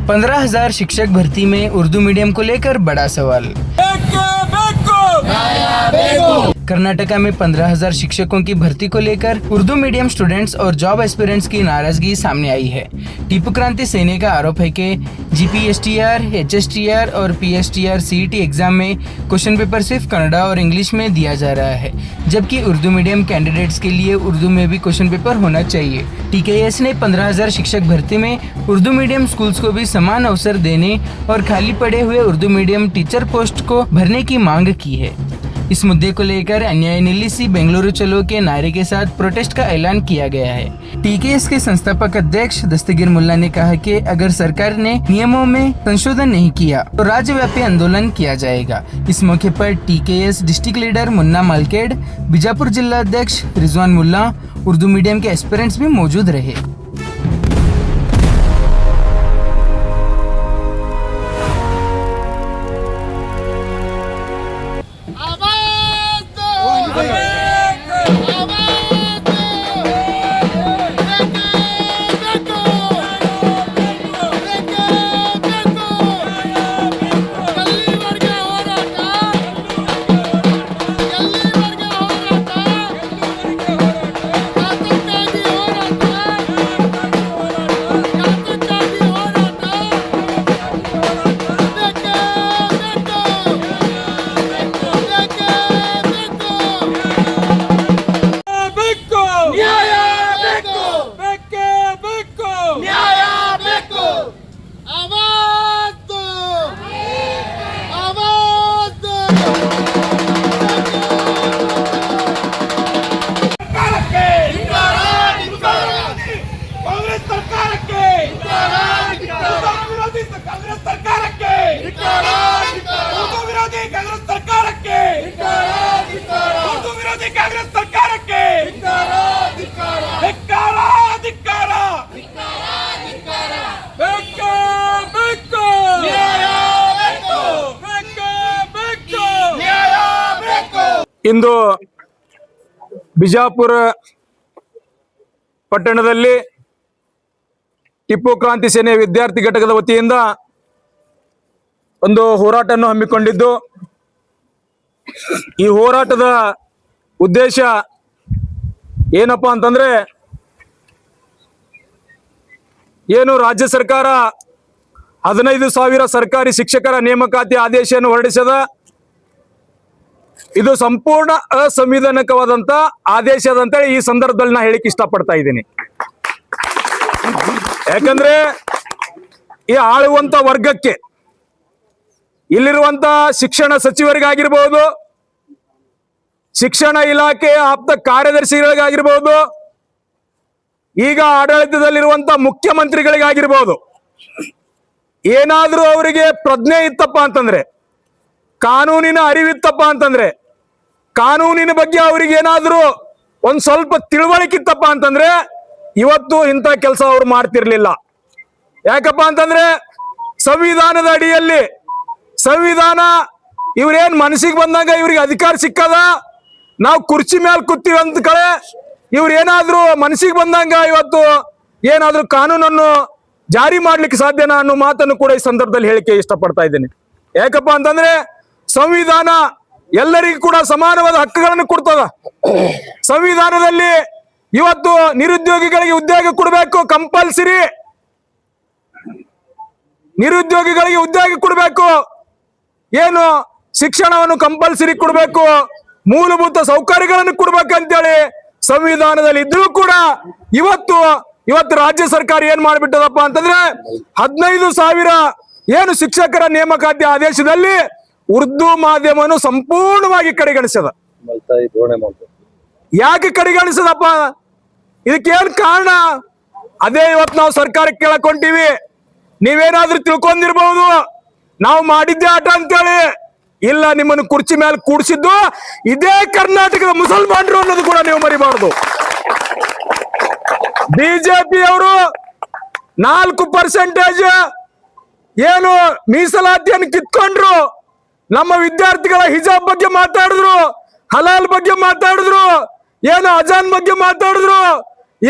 15,000 शिक्षक भर्ती में उर्दू मीडियम को लेकर बड़ा सवाल। कर्नाटका में 15,000 शिक्षकों की भर्ती को लेकर उर्दू मीडियम स्टूडेंट्स और जॉब एस्पिरेंट्स की नाराजगी सामने आई है। टीपू क्रांति सेना का आरोप है कि जीपीएसटीआर, एचएसटीआर और पीएसटीआर सीईटी एग्जाम में क्वेश्चन पेपर सिर्फ कन्नड़ा और इंग्लिश में दिया जा रहा है, जबकि उर्दू मीडियम कैंडिडेट्स के लिए उर्दू में भी क्वेश्चन पेपर होना चाहिए। टीकेएस ने 15,000 शिक्षक भर्ती में उर्दू मीडियम स्कूल्स को भी समान अवसर देने और खाली पड़े हुए उर्दू मीडियम टीचर पोस्ट को भरने की मांग की है। इस मुद्दे को लेकर अन्याय निलिसी बेंगलुरु चलो के नारे के साथ प्रोटेस्ट का ऐलान किया गया है। टीकेएस के संस्थापक अध्यक्ष दस्तगीर मुल्ला ने कहा कि अगर सरकार ने नियमों में संशोधन नहीं किया तो राज्यव्यापी आंदोलन किया जाएगा। इस मौके पर TKS district leader Munna Malked, Bijapur जिला अध्यक्ष रिजवान मुल्ला, उर्दू मीडियम के एस्पिरेंट्स भी मौजूद रहे। ಇಂದು ಬಿಜಾಪುರ ಪಟ್ಟಣದಲ್ಲಿ ಟಿಪ್ಪು ಕ್ರಾಂತಿ ಸೇನೆ ವಿದ್ಯಾರ್ಥಿ ಘಟಕದ ವತಿಯಿಂದ ಒಂದು ಹೋರಾಟವನ್ನು ಹಮ್ಮಿಕೊಂಡಿದ್ದು, ಈ ಹೋರಾಟದ ಉದ್ದೇಶ ಏನಪ್ಪಾ ಅಂತಂದ್ರೆ, ಏನು ರಾಜ್ಯ ಸರ್ಕಾರ 15,000 ಸರ್ಕಾರಿ ಶಿಕ್ಷಕರ ನೇಮಕಾತಿ ಆದೇಶವನ್ನು ಹೊರಡಿಸದ, ಇದು ಸಂಪೂರ್ಣ ಅಸಂವಿಧಾನಿಕವಾದಂತ ಆದೇಶ ಅಂತ ಈ ಸಂದರ್ಭದಲ್ಲಿ ನಾ ಹೇಳಿಕ್ಕೆ ಇಷ್ಟಪಡ್ತಾ ಇದ್ದೀನಿ. ಯಾಕಂದ್ರೆ ಈ ಆಳುವಂತ ವರ್ಗಕ್ಕೆ, ಇಲ್ಲಿರುವಂತ ಶಿಕ್ಷಣ ಸಚಿವರಿಗಾಗಿರ್ಬಹುದು, ಶಿಕ್ಷಣ ಇಲಾಖೆ ಆಪ್ತ ಕಾರ್ಯದರ್ಶಿಗಳಿಗಾಗಿರ್ಬಹುದು, ಈಗ ಆಡಳಿತದಲ್ಲಿರುವಂತ ಮುಖ್ಯಮಂತ್ರಿಗಳಿಗಾಗಿರ್ಬಹುದು, ಏನಾದ್ರೂ ಅವರಿಗೆ ಪ್ರಜ್ಞೆ ಇತ್ತಪ್ಪ ಅಂತಂದ್ರೆ, ಕಾನೂನಿನ ಅರಿವಿತ್ತಪ್ಪ ಅಂತಂದ್ರೆ, ಕಾನೂನಿನ ಬಗ್ಗೆ ಅವ್ರಿಗೆ ಏನಾದ್ರೂ ಒಂದ್ ಸ್ವಲ್ಪ ತಿಳುವಳಿಕೆ ಇತ್ತಪ್ಪ ಅಂತಂದ್ರೆ ಇವತ್ತು ಇಂಥ ಕೆಲಸ ಅವ್ರು ಮಾಡ್ತಿರ್ಲಿಲ್ಲ. ಯಾಕಪ್ಪ ಅಂತಂದ್ರೆ ಸಂವಿಧಾನದ ಅಡಿಯಲ್ಲಿ, ಸಂವಿಧಾನ ಇವ್ರೇನ್ ಮನಸ್ಸಿಗೆ ಬಂದಾಗ ಇವ್ರಿಗೆ ಅಧಿಕಾರ ಸಿಕ್ಕದ, ನಾವು ಕುರ್ಚಿ ಮೇಲೆ ಕೂತೀವಿ ಅಂತ ಕಡೆ ಇವ್ರು ಏನಾದ್ರೂ ಮನಸ್ಸಿಗೆ ಬಂದಂಗ ಇವತ್ತು ಏನಾದ್ರೂ ಕಾನೂನನ್ನು ಜಾರಿ ಮಾಡ್ಲಿಕ್ಕೆ ಸಾಧ್ಯನಾ ಅನ್ನೋ ಮಾತನ್ನು ಕೂಡ ಈ ಸಂದರ್ಭದಲ್ಲಿ ಹೇಳಿಕೆ ಇಷ್ಟಪಡ್ತಾ ಇದ್ದೇನೆ. ಯಾಕಪ್ಪ ಅಂತಂದ್ರೆ ಸಂವಿಧಾನ ಎಲ್ಲರಿಗೂ ಕೂಡ ಸಮಾನವಾದ ಹಕ್ಕುಗಳನ್ನು ಕೊಡ್ತದ. ಸಂವಿಧಾನದಲ್ಲಿ ಇವತ್ತು ನಿರುದ್ಯೋಗಿಗಳಿಗೆ ಉದ್ಯೋಗ ಕೊಡಬೇಕು, ಕಂಪಲ್ಸರಿ ನಿರುದ್ಯೋಗಿಗಳಿಗೆ ಉದ್ಯೋಗ ಕೊಡಬೇಕು, ಏನು ಶಿಕ್ಷಣವನ್ನು ಕಂಪಲ್ಸರಿ ಕೊಡಬೇಕು, ಮೂಲಭೂತ ಸೌಕರ್ಯಗಳನ್ನು ಕೊಡ್ಬೇಕಂತೇಳಿ ಸಂವಿಧಾನದಲ್ಲಿ ಇದ್ರೂ ಕೂಡ ಇವತ್ತು ರಾಜ್ಯ ಸರ್ಕಾರ ಏನ್ ಮಾಡ್ಬಿಟ್ಟದಪ್ಪ ಅಂತಂದ್ರೆ 15,000 ಏನು ಶಿಕ್ಷಕರ ನೇಮಕಾತಿ ಆದೇಶದಲ್ಲಿ ಉರ್ದು ಮಾಧ್ಯಮವನ್ನು ಸಂಪೂರ್ಣವಾಗಿ ಕಡೆಗಣಿಸದ. ಯಾಕೆ ಕಡೆಗಣಿಸದಪ್ಪ? ಇದಕ್ಕೇನ್ ಕಾರಣ? ಅದೇ ಇವತ್ತು ನಾವು ಸರ್ಕಾರಕ್ಕೆ ಕೇಳಕೊಂತೀವಿ, ನೀವೇನಾದ್ರೂ ತಿಳ್ಕೊಂಡಿರ್ಬಹುದು ನಾವು ಮಾಡಿದ್ದೆ ಆಟ ಅಂತೇಳಿ. ಇಲ್ಲ, ನಿಮ್ಮನ್ನು ಕುರ್ಚಿ ಮೇಲೆ ಕೂಡಿಸಿದ್ದು ಇದೇ ಕರ್ನಾಟಕದ ಮುಸಲ್ಮಾನರು ಅನ್ನೋದು ಕೂಡ ನೀವು ಮರಿಬಾರದು. ಬಿಜೆಪಿ ಅವರು 4% ಏನು ಮೀಸಲಾತಿಯನ್ನು ಕಿತ್ಕೊಂಡ್ರು, ನಮ್ಮ ವಿದ್ಯಾರ್ಥಿಗಳ ಹಿಜಾಬ್ ಬಗ್ಗೆ ಮಾತಾಡಿದ್ರು, ಹಲಾಲ್ ಬಗ್ಗೆ ಮಾತಾಡಿದ್ರು, ಏನು ಅಜಾನ್ ಬಗ್ಗೆ ಮಾತಾಡಿದ್ರು,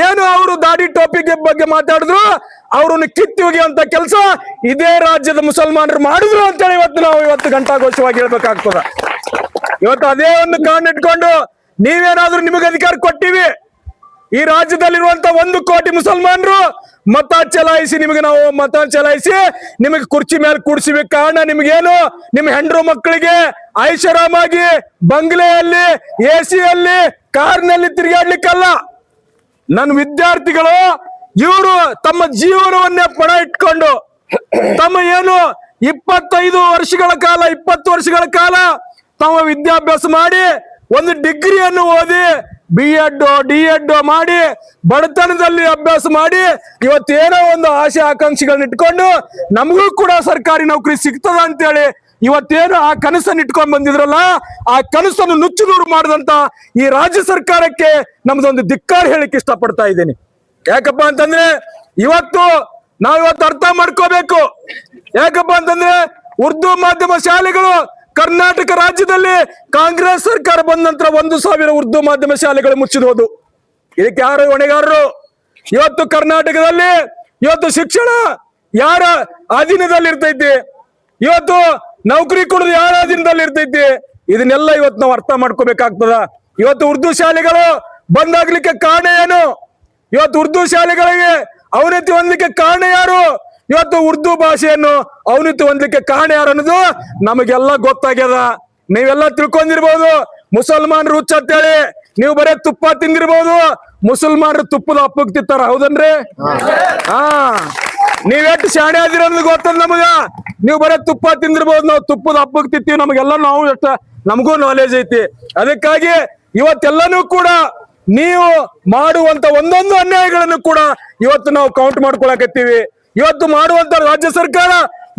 ಏನು ಅವರು ದಾಡಿ ಟೋಪಿ ಬಗ್ಗೆ ಮಾತಾಡಿದ್ರು. ಅವ್ರನ್ನ ಕಿತ್ತಿ ಒಗೆಯುವಂತ ಕೆಲಸ ಇದೇ ರಾಜ್ಯದ ಮುಸಲ್ಮಾನರು ಮಾಡಿದ್ರು ಅಂತೇಳಿ ಇವತ್ತು ಘಂಟಾಘೋಷವಾಗಿ ಹೇಳ್ಬೇಕಾಗ್ತದ. ಇವತ್ತು ಅದೇ ಒಂದು ಕಾರಣ ಇಟ್ಕೊಂಡು ನೀವೇನಾದ್ರೂ ನಿಮಗೆ ಅಧಿಕಾರ ಕೊಟ್ಟಿವಿ, ಈ ರಾಜ್ಯದಲ್ಲಿರುವಂತ 1 ಕೋಟಿ ಮುಸಲ್ಮಾನರು ಮತ ಚಲಾಯಿಸಿ ನಿಮಗೆ ಕುರ್ಚಿ ಮೇಲೆ ಕೂಡಿಸಿವಿ. ಕಾರಣ ನಿಮ್ಗೇನು, ನಿಮ್ಮ ಹೆಂಡ್ರು ಮಕ್ಕಳಿಗೆ ಐಷಾರಾಮಾಗಿ ಬಂಗ್ಲೆಯಲ್ಲಿ AC-ಯಲ್ಲಿ ಕಾರ್ನಲ್ಲಿ ತಿರುಗಾಡ್ಲಿಕ್ಕಲ್ಲ. ನನ್ನ ವಿದ್ಯಾರ್ಥಿಗಳು ಇವರು ತಮ್ಮ ಜೀವನವನ್ನೇ ಪಣ ಇಟ್ಕೊಂಡು ತಮ್ಮ ಏನು 20 ವರ್ಷಗಳ ಕಾಲ ತಮ್ಮ ವಿದ್ಯಾಭ್ಯಾಸ ಮಾಡಿ ಒಂದು ಡಿಗ್ರಿಯನ್ನು ಓದಿ B.Ed D.Ed ಮಾಡಿ ಬಡತನದಲ್ಲಿ ಅಭ್ಯಾಸ ಮಾಡಿ ಇವತ್ತೇನೋ ಒಂದು ಆಸೆ ಆಕಾಂಕ್ಷೆಗಳನ್ನ ಇಟ್ಕೊಂಡು ನಮಗೂ ಕೂಡ ಸರ್ಕಾರಿ ನೌಕರಿ ಸಿಗ್ತದ ಅಂತೇಳಿ ಇವತ್ತೇನು ಆ ಕನಸನ್ನು ಇಟ್ಕೊಂಡ್ ಬಂದಿದ್ರಲ್ಲ, ಆ ಕನಸನ್ನು ನುಚ್ಚುನೂರು ಮಾಡಿದಂತ ಈ ರಾಜ್ಯ ಸರ್ಕಾರಕ್ಕೆ ನಮ್ದೊಂದು ಧಿಕ್ಕಾರ ಹೇಳಿಕ್ಕೆ ಇಷ್ಟಪಡ್ತಾ ಇದ್ದೀನಿ. ಯಾಕಪ್ಪ ಅಂತಂದ್ರೆ ನಾವಿವತ್ತು ಅರ್ಥ ಮಾಡ್ಕೋಬೇಕು. ಯಾಕಪ್ಪ ಅಂತಂದ್ರೆ ಉರ್ದು ಮಾಧ್ಯಮ ಶಾಲೆಗಳು ಕರ್ನಾಟಕ ರಾಜ್ಯದಲ್ಲಿ ಕಾಂಗ್ರೆಸ್ ಸರ್ಕಾರ ಬಂದ ನಂತರ 1,000 ಉರ್ದು ಮಾಧ್ಯಮ ಶಾಲೆಗಳು ಮುಚ್ಚಿದೋದು. ಇದಕ್ಕೆ ಯಾರು ಹೊಣೆಗಾರರು? ಇವತ್ತು ಕರ್ನಾಟಕದಲ್ಲಿ ಶಿಕ್ಷಣ ಯಾರ ಅಧೀನದಲ್ಲಿ ಇರ್ತೈತಿ? ಇವತ್ತು ನೌಕರಿ ಕೊಡೋದು ಯಾರ ಅಧೀನದಲ್ಲಿ ಇರ್ತೈತಿ? ಇದನ್ನೆಲ್ಲ ಇವತ್ತು ನಾವು ಅರ್ಥ ಮಾಡ್ಕೋಬೇಕಾಗ್ತದ. ಇವತ್ತು ಉರ್ದು ಶಾಲೆಗಳು ಬಂದಾಗ್ಲಿಕ್ಕೆ ಕಾರಣ ಏನು? ಇವತ್ತು ಉರ್ದು ಶಾಲೆಗಳಿಗೆ ಅವನತಿ ಹೊಂದಲಿಕ್ಕೆ ಕಾರಣ ಯಾರು? ಇವತ್ತು ಉರ್ದು ಭಾಷೆಯನ್ನು ಅವನತಿ ಹೊಂದಲಿಕ್ಕೆ ಕಾರಣ ಯಾರು ಅನ್ನೋದು ನಮಗೆಲ್ಲ ಗೊತ್ತಾಗ್ಯದ. ನೀವೆಲ್ಲ ತಿಳ್ಕೊಂಡಿರ್ಬೋದು. ಮುಸಲ್ಮಾನರು ಹುಚ್ಚ ಅಂತೇಳಿ ನೀವು ಬರೇ ತುಪ್ಪ ತಿಂದಿರ್ಬೋದು, ಮುಸಲ್ಮಾನರು ತುಪ್ಪದ ಅಪ್ಪಗ್ ತಿಂತಾರ, ಹೌದನ್ರಿ? ನೀವೆಷ್ಟು ಶಾಣೆ ಆದಿರ ಅನ್ನೋದು ಗೊತ್ತದ ನಮಗ. ನೀವು ಬರೇ ತುಪ್ಪ ತಿಂದಿರ್ಬೋದು, ನಾವು ತುಪ್ಪದ ಅಪ್ಪಗ್ ತಿಂತೀವಿ, ನಮಗೆಲ್ಲ ನಮಗೂ ನಾಲೆಜ್ ಐತಿ. ಅದಕ್ಕಾಗಿ ಇವತ್ತೆಲ್ಲನೂ ಕೂಡ ನೀವು ಮಾಡುವಂತ ಒಂದೊಂದು ಅನ್ಯಾಯಗಳನ್ನು ಕೂಡ ಇವತ್ತು ನಾವು ಕೌಂಟ್ ಮಾಡ್ಕೊಳಕತ್ತೀವಿ. ಇವತ್ತು ಮಾಡುವಂತ ರಾಜ್ಯ ಸರ್ಕಾರ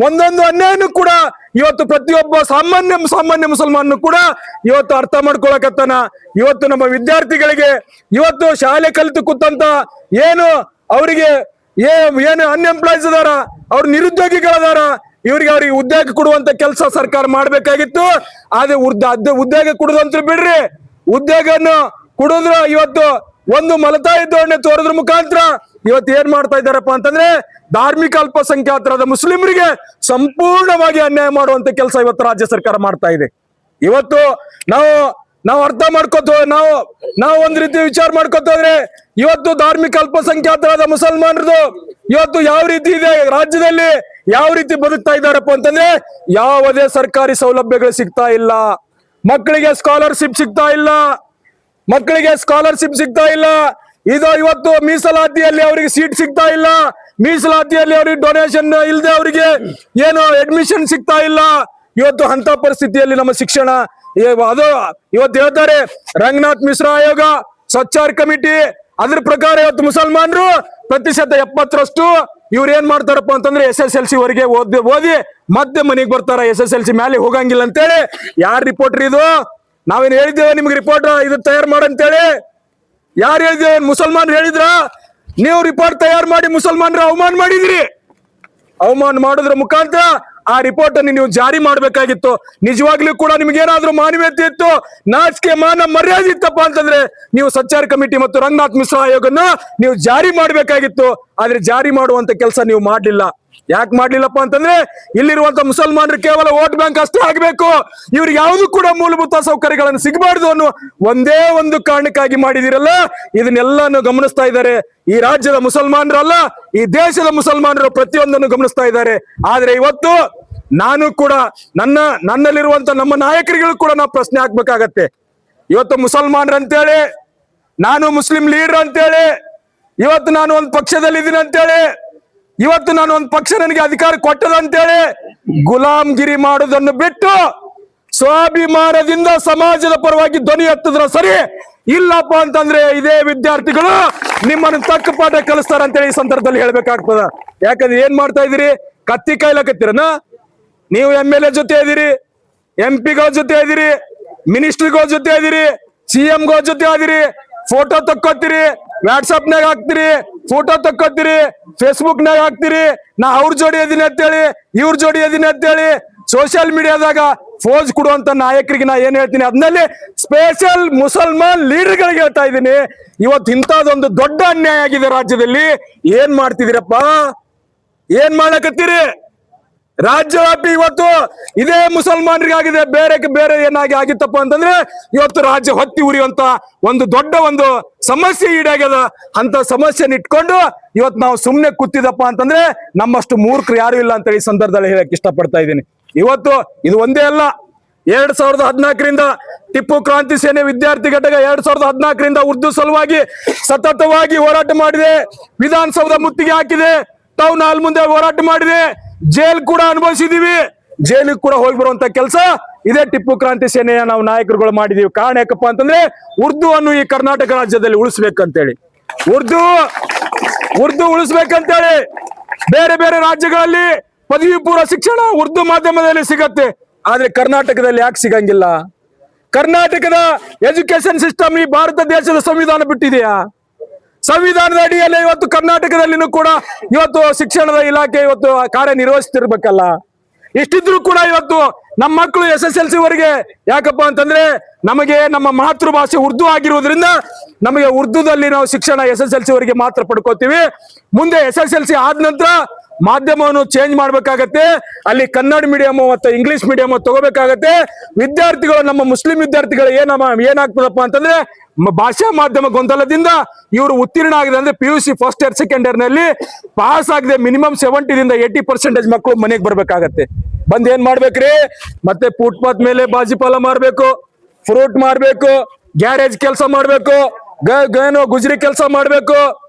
ಒಂದೊಂದು ಅನ್ಯಾಯನೂ ಕೂಡ ಇವತ್ತು ಪ್ರತಿಯೊಬ್ಬ ಸಾಮಾನ್ಯ ಮುಸಲ್ಮಾನನು ಕೂಡ ಇವತ್ತು ಅರ್ಥ ಮಾಡ್ಕೊಳಕತ್ತಾನ. ಇವತ್ತು ನಮ್ಮ ವಿದ್ಯಾರ್ಥಿಗಳಿಗೆ ಇವತ್ತು ಶಾಲೆ ಕಲಿತು ಕೂತಂತ ಏನು ಅವರಿಗೆ ಏನು ಅನ್ಎಂಪ್ಲಾಯ್ಸ್ ಅದಾರ, ಅವ್ರು ನಿರುದ್ಯೋಗಿಗಳದಾರ, ಅವ್ರಿಗೆ ಉದ್ಯೋಗ ಕೊಡುವಂತ ಕೆಲಸ ಸರ್ಕಾರ ಮಾಡ್ಬೇಕಾಗಿತ್ತು. ಆದ್ರೆ ಉದ್ಯೋಗ ಕೊಡುದಂತ ಬಿಡ್ರಿ, ಉದ್ಯೋಗವನ್ನು ಕೊಡುದ್ರ ಇವತ್ತು ಒಂದು ಮಲತಾಯಿ ಧೋರಣೆ ತೋರಿದ್ರ ಮುಖಾಂತರ ಇವತ್ತು ಏನ್ ಮಾಡ್ತಾ ಇದ್ದಾರಪ್ಪ ಅಂತಂದ್ರೆ ಧಾರ್ಮಿಕ ಅಲ್ಪಸಂಖ್ಯಾತರಾದ ಮುಸ್ಲಿಮರಿಗೆ ಸಂಪೂರ್ಣವಾಗಿ ಅನ್ಯಾಯ ಮಾಡುವಂತ ಕೆಲಸ ಇವತ್ತು ರಾಜ್ಯ ಸರ್ಕಾರ ಮಾಡ್ತಾ ಇದೆ. ಇವತ್ತು ನಾವು ಅರ್ಥ ನಾವು ಒಂದ್ ರೀತಿ ವಿಚಾರ ಮಾಡ್ಕೋತೋದ್ರೆ ಇವತ್ತು ಧಾರ್ಮಿಕ ಅಲ್ಪಸಂಖ್ಯಾತರಾದ ಮುಸಲ್ಮಾನರದು ಇವತ್ತು ಯಾವ ರೀತಿ ಇದೆ, ರಾಜ್ಯದಲ್ಲಿ ಯಾವ ರೀತಿ ಬದುಕ್ತಾ ಇದ್ದಾರಪ್ಪ ಅಂತಂದ್ರೆ ಯಾವುದೇ ಸರ್ಕಾರಿ ಸೌಲಭ್ಯಗಳು ಸಿಗ್ತಾ ಇಲ್ಲ, ಮಕ್ಕಳಿಗೆ ಸ್ಕಾಲರ್ಶಿಪ್ ಸಿಗ್ತಾ ಇಲ್ಲ, ಇದು ಇವತ್ತು ಮೀಸಲಾತಿಯಲ್ಲಿ ಅವರಿಗೆ ಸೀಟ್ ಸಿಗ್ತಾ ಇಲ್ಲ, ಮೀಸಲಾತಿಯಲ್ಲಿ ಅವ್ರಿಗೆ ಡೊನೇಷನ್ ಇಲ್ಲದೆ ಅವರಿಗೆ ಏನು ಅಡ್ಮಿಷನ್ ಸಿಗ್ತಾ ಇಲ್ಲ. ಇವತ್ತು ಅಂತ ಪರಿಸ್ಥಿತಿಯಲ್ಲಿ ನಮ್ಮ ಶಿಕ್ಷಣ ಅದು ಇವತ್ತು ಹೇಳ್ತಾರೆ ರಂಗನಾಥ್ ಮಿಶ್ರಾ ಆಯೋಗ, ಸ್ವಚ್ಛಾರ್ ಕಮಿಟಿ, ಅದ್ರ ಪ್ರಕಾರ ಇವತ್ತು ಮುಸಲ್ಮಾನರು 70% ಇವ್ರು ಏನ್ ಮಾಡ್ತಾರಪ್ಪ ಅಂತಂದ್ರೆ SSLC ವರೆಗೆ ಓದಿ ಮತ್ತೆ ಮನೆಗೆ ಬರ್ತಾರ, SSLC ಮೇಲೆ ಹೋಗಂಗಿಲ್ಲ ಅಂತೇಳಿ. ಯಾರ್ ರಿಪೋರ್ಟ್ ಇದು? ನಾವೇನ್ ಹೇಳಿದ್ದೇವೆ ನಿಮ್ಗೆ ರಿಪೋರ್ಟ್ ಇದು ತಯಾರು ಮಾಡಂತೇಳಿ? ಯಾರು ಹೇಳಿದ್ದೇವೆ? ಮುಸಲ್ಮಾನರು ಹೇಳಿದ್ರ? ನೀವು ರಿಪೋರ್ಟ್ ತಯಾರು ಮಾಡಿ ಮುಸಲ್ಮಾನರು ಅವಮಾನ ಮಾಡಿದ್ರಿ. ಅವಮಾನ ಮಾಡೋದ್ರ ಮುಖಾಂತರ ಆ ರಿಪೋರ್ಟ್ ಅನ್ನು ನೀವು ಜಾರಿ ಮಾಡ್ಬೇಕಾಗಿತ್ತು. ನಿಜವಾಗ್ಲೂ ಕೂಡ ನಿಮ್ಗೇನಾದ್ರೂ ಮಾನವೀಯತೆ ಇತ್ತು, ನಾಚಿಕೆ ಮಾನ ಮರ್ಯಾದೆ ಇತ್ತಪ್ಪ ಅಂತಂದ್ರೆ ನೀವು ಸ್ವಚ್ಛಾರ್ ಕಮಿಟಿ ಮತ್ತು ರಂಗನಾಥ್ ಮಿಶ್ರಾ ಆಯೋಗನ ನೀವು ಜಾರಿ ಮಾಡ್ಬೇಕಾಗಿತ್ತು. ಆದ್ರೆ ಜಾರಿ ಮಾಡುವಂತ ಕೆಲಸ ನೀವು ಮಾಡ್ಲಿಲ್ಲ. ಯಾಕೆ ಮಾಡ್ಲಿಲ್ಲಪ್ಪ ಅಂತಂದ್ರೆ ಇಲ್ಲಿರುವಂತ ಮುಸಲ್ಮಾನರು ಕೇವಲ ವೋಟ್ ಬ್ಯಾಂಕ್ ಅಷ್ಟೇ ಆಗ್ಬೇಕು, ಇವ್ರಿಗೆ ಯಾವ್ದು ಕೂಡ ಮೂಲಭೂತ ಸೌಕರ್ಯಗಳನ್ನು ಸಿಗಬಾರ್ದು ಅನ್ನೋ ಒಂದೇ ಒಂದು ಕಾರಣಕ್ಕಾಗಿ ಮಾಡಿದಿರಲ್ಲ. ಇದನ್ನೆಲ್ಲಾನು ಗಮನಿಸ್ತಾ ಇದ್ದಾರೆ ಈ ರಾಜ್ಯದ ಮುಸಲ್ಮಾನರಲ್ಲ, ಈ ದೇಶದ ಮುಸಲ್ಮಾನರು ಪ್ರತಿಯೊಂದನ್ನು ಗಮನಿಸ್ತಾ ಇದ್ದಾರೆ. ಆದ್ರೆ ಇವತ್ತು ನಾನು ಕೂಡ ನನ್ನಲ್ಲಿರುವಂತ ನಮ್ಮ ನಾಯಕರಿಗಳು ಕೂಡ ನಾವು ಪ್ರಶ್ನೆ ಹಾಕ್ಬೇಕಾಗತ್ತೆ. ಇವತ್ತು ಮುಸಲ್ಮಾನರು ಅಂತೇಳಿ, ನಾನು ಮುಸ್ಲಿಂ ಲೀಡರ್ ಅಂತೇಳಿ, ಇವತ್ತು ನಾನು ಒಂದು ಪಕ್ಷದಲ್ಲಿ ಇದ್ದೀನಿ ಅಂತೇಳಿ, ಇವತ್ತು ನಾನು ಒಂದು ಪಕ್ಷ ನನಗೆ ಅಧಿಕಾರ ಕೊಟ್ಟದಂತೇಳಿ ಗುಲಾಮ್ಗಿರಿ ಮಾಡೋದನ್ನು ಬಿಟ್ಟು ಸ್ವಾಭಿಮಾನದಿಂದ ಸಮಾಜದ ಪರವಾಗಿ ಧ್ವನಿ ಎತ್ತಿದ್ರ ಸರಿ. ಇಲ್ಲಪ್ಪ ಅಂತಂದ್ರೆ ಇದೇ ವಿದ್ಯಾರ್ಥಿಗಳು ನಿಮ್ಮನ್ನು ತಕ್ಕ ಪಾಠ ಕಲಿಸ್ತಾರ ಅಂತೇಳಿ ಈ ಸಂದರ್ಭದಲ್ಲಿ ಹೇಳ್ಬೇಕಾಗ್ತದ. ಯಾಕಂದ್ರೆ ಏನ್ ಮಾಡ್ತಾ ಇದೀರಿ? ಕತ್ತಿ ಕಾಯ್ಲಕತ್ತೀರನ? ನೀವು MLA ಜೊತೆ ಇದೀರಿ, MP ಗಳ ಜೊತೆ ಇದೀರಿ, ಮಿನಿಸ್ಟ್ರಿಗಳ ಜೊತೆ ಇದೀರಿ, CM ಗಳ ಜೊತೆ ಇದೀರಿ, ಫೋಟೋ ತಕ್ಕೋತೀರಿ, ವಾಟ್ಸಪ್ನಾಗ ಹಾಕ್ತಿರಿ, ಫೋಟೋ ತಕ್ಕೋತೀರಿ, ಫೇಸ್ಬುಕ್ ನಾಗ ಹಾಕ್ತಿರಿ, ನಾ ಅವ್ರ ಜೋಡಿ ಇದೀನಿ ಅಂತೇಳಿ, ಇವ್ರ ಜೋಡಿ ಇದೀನಿ ಅಂತೇಳಿ ಸೋಷಿಯಲ್ ಮೀಡಿಯಾದಾಗ ಫೋಜ್ ಕೊಡುವಂತ ನಾಯಕರಿಗೆ ನಾ ಏನ್ ಹೇಳ್ತೀನಿ, ಅದ್ನಲ್ಲಿ ಸ್ಪೆಷಲ್ ಮುಸಲ್ಮಾನ್ ಲೀಡರ್ ಗಳಿಗೆ ಹೇಳ್ತಾ ಇದ್ದೀನಿ. ಇವತ್ತು ಇಂಥದೊಂದು ದೊಡ್ಡ ಅನ್ಯಾಯ ಆಗಿದೆ ರಾಜ್ಯದಲ್ಲಿ. ಏನ್ ಮಾಡ್ತಿದ್ದೀರಪ್ಪ? ಏನ್ ಮಾಡಕತ್ತೀರಿ? ರಾಜ್ಯವ್ಯಾಪಿ ಇವತ್ತು ಇದೇ ಮುಸಲ್ಮಾನರಿಗಾಗಿದೆ, ಬೇರೆ ಏನಾಗಿ ಆಗಿತ್ತಪ್ಪ ಅಂತಂದ್ರೆ ಇವತ್ತು ರಾಜ್ಯ ಹೊತ್ತಿ ಉರಿಯುವಂತ ಒಂದು ದೊಡ್ಡ ಒಂದು ಸಮಸ್ಯೆ ಈಡಾಗ್ಯದ. ಅಂತ ಸಮಸ್ಯೆನ ಇಟ್ಕೊಂಡು ಇವತ್ತು ನಾವು ಸುಮ್ನೆ ಕೂತಿದಪ್ಪ ಅಂತಂದ್ರೆ ನಮ್ಮಷ್ಟು ಮೂರ್ಖರು ಯಾರು ಇಲ್ಲ ಅಂತ ಈ ಸಂದರ್ಭದಲ್ಲಿ ಹೇಳಕ್ ಇಷ್ಟಪಡ್ತಾ ಇದ್ದೀನಿ. ಇವತ್ತು ಇದು ಒಂದೇ ಅಲ್ಲ, 2014ರಿಂದ ಟಿಪ್ಪು ಕ್ರಾಂತಿ ಸೇನೆ ವಿದ್ಯಾರ್ಥಿ ಘಟಕ 2014ರಿಂದ ಉರ್ದು ಸಲುವಾಗಿ ಸತತವಾಗಿ ಹೋರಾಟ ಮಾಡಿದೆ, ವಿಧಾನಸೌಧ ಮುತ್ತಿಗೆ ಹಾಕಿದೆ, ಟೌನ್ ಹಾಲ್ ಮುಂದೆ ಹೋರಾಟ ಮಾಡಿದೆ, ಜೈಲ್ ಕೂಡ ಅನುಭವಿಸಿದೀವಿ, ಜೈಲಿಗೆ ಕೂಡ ಹೋಗಿ ಬರುವಂತ ಕೆಲಸ ಇದೇ ಟಿಪ್ಪು ಕ್ರಾಂತಿ ಸೇನೆಯ ನಾವು ನಾಯಕರುಗಳು ಮಾಡಿದೀವಿ. ಕಾರಣ ಯಾಕಪ್ಪ ಅಂತಂದ್ರೆ ಉರ್ದು ಅನ್ನು ಈ ಕರ್ನಾಟಕ ರಾಜ್ಯದಲ್ಲಿ ಉಳಿಸ್ಬೇಕಂತೇಳಿ, ಉರ್ದು ಉಳಿಸ್ಬೇಕಂತೇಳಿ. ಬೇರೆ ರಾಜ್ಯಗಳಲ್ಲಿ ಪದವಿ ಪೂರ್ವ ಶಿಕ್ಷಣ ಉರ್ದು ಮಾಧ್ಯಮದಲ್ಲಿ ಸಿಗತ್ತೆ, ಆದ್ರೆ ಕರ್ನಾಟಕದಲ್ಲಿ ಯಾಕೆ ಸಿಗಂಗಿಲ್ಲ? ಕರ್ನಾಟಕದ ಎಜುಕೇಶನ್ ಸಿಸ್ಟಮ್ ಈ ಭಾರತ ದೇಶದ ಸಂವಿಧಾನ ಬಿಟ್ಟಿದೆಯಾ? ಸಂವಿಧಾನದ ಅಡಿಯಲ್ಲಿ ಇವತ್ತು ಕರ್ನಾಟಕದಲ್ಲಿನೂ ಕೂಡ ಇವತ್ತು ಶಿಕ್ಷಣದ ಇಲಾಖೆ ಇವತ್ತು ಕಾರ್ಯನಿರ್ವಹಿಸ್ತಿರ್ಬೇಕಲ್ಲ. ಇಷ್ಟಿದ್ರು ಕೂಡ ಇವತ್ತು ನಮ್ಮ ಮಕ್ಕಳು SSLC ವರೆಗೆ, ಯಾಕಪ್ಪ ಅಂತಂದ್ರೆ ನಮಗೆ ನಮ್ಮ ಮಾತೃಭಾಷೆ ಉರ್ದು ಆಗಿರುವುದರಿಂದ ನಮಗೆ ಉರ್ದುದಲ್ಲಿ ನಾವು ಶಿಕ್ಷಣ SSLC ವರೆಗೆ ಮಾತ್ರ ಪಡ್ಕೋತೀವಿ. ಮುಂದೆ SSLC ಆದ ನಂತರ ಮಾಧ್ಯಮವನ್ನು ಚೇಂಜ್ ಮಾಡ್ಬೇಕಾಗತ್ತೆ, ಅಲ್ಲಿ ಕನ್ನಡ ಮೀಡಿಯಂ ಮತ್ತು ಇಂಗ್ಲಿಷ್ ಮೀಡಿಯಂ ತಗೋಬೇಕಾಗತ್ತೆ. ವಿದ್ಯಾರ್ಥಿಗಳು, ನಮ್ಮ ಮುಸ್ಲಿಂ ವಿದ್ಯಾರ್ಥಿಗಳು ಏನಾಗ್ತದಪ್ಪ ಅಂತಂದ್ರೆ ಭಾಷಾ ಮಾಧ್ಯಮ ಗೊಂದಲದಿಂದ ಇವರು ಉತ್ತೀರ್ಣ ಆಗಿದೆ ಅಂದ್ರೆ PUC first year second year ನಲ್ಲಿ ಪಾಸ್ ಆಗದೆ ಮಿನಿಮಮ್ 70ರಿಂದ 80% ಮಕ್ಕಳು ಮನೆಗೆ ಬರ್ಬೇಕಾಗತ್ತೆ. ಬಂದ್ ಏನ್ ಮಾಡ್ಬೇಕ್ರಿ? ಮತ್ತೆ ಫುಟ್ಪಾತ್ ಮೇಲೆ ಬಾಜಿಪಾಲ ಮಾಡ್ಬೇಕು, ಫ್ರೂಟ್ ಮಾಡ್ಬೇಕು, ಗ್ಯಾರೇಜ್ ಕೆಲಸ ಮಾಡ್ಬೇಕು, ಗುಜರಿ ಕೆಲಸ ಮಾಡ್ಬೇಕು,